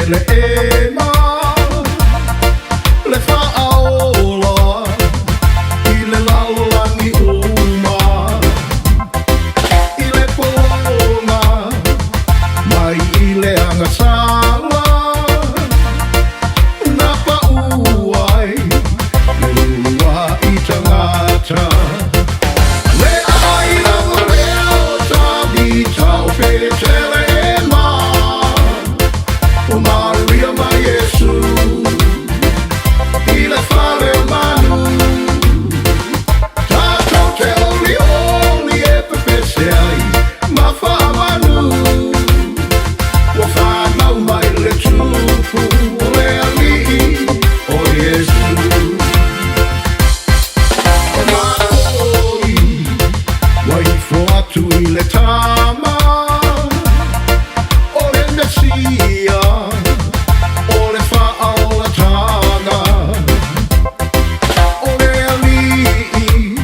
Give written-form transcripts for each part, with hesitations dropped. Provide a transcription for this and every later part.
Teleea le whaaola I le laulangi uma I le polonga mai I le angasala na pauai le lua I tangata le aina o leo tabi tau pe Teleea o Maria mai Yesu I le whare manu Tato te oli oli e pepese ai ma whamanu Wa Fanau Mai Le Tupu o le ali'i o Yesu O makoi wa I Fuifatu Le Tama o le Mesia o le whaaolatanga o le ali'i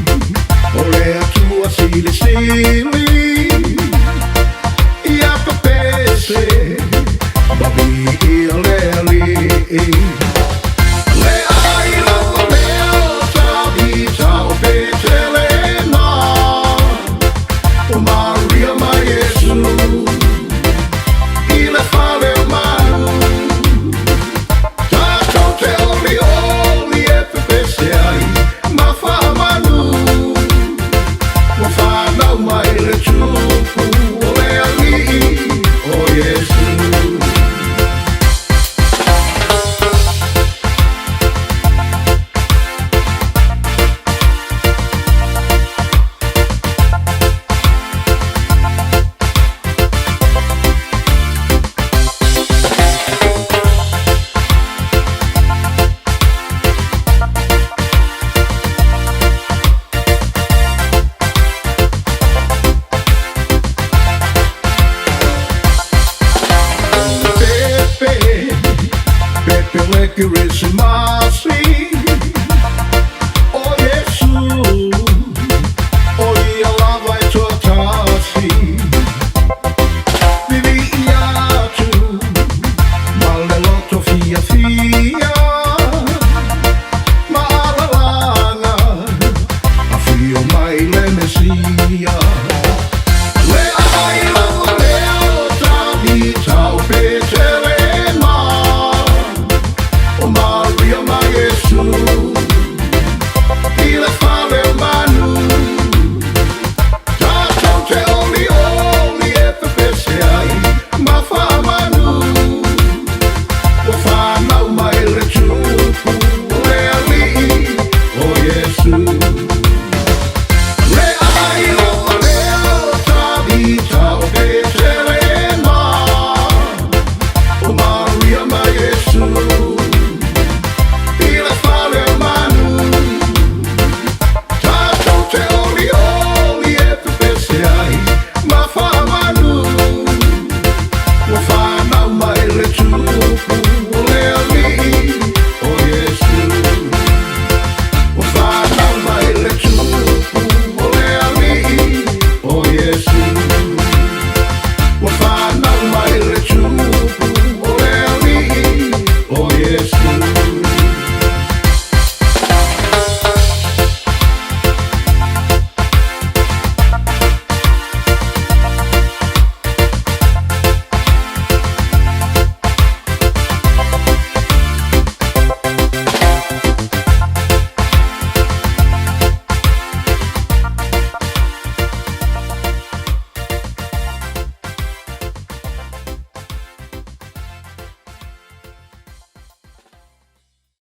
o le atua sili sili I a papese babi I le ali'i le aina o leo tabi tau pe Teleea o Maria mai Yesu I le whare manu Tato te oli oli e pepese ai ma whamanu Wa Fanau Mai Le Tupu o le ali'i o Yesu Pepe le kirisi mai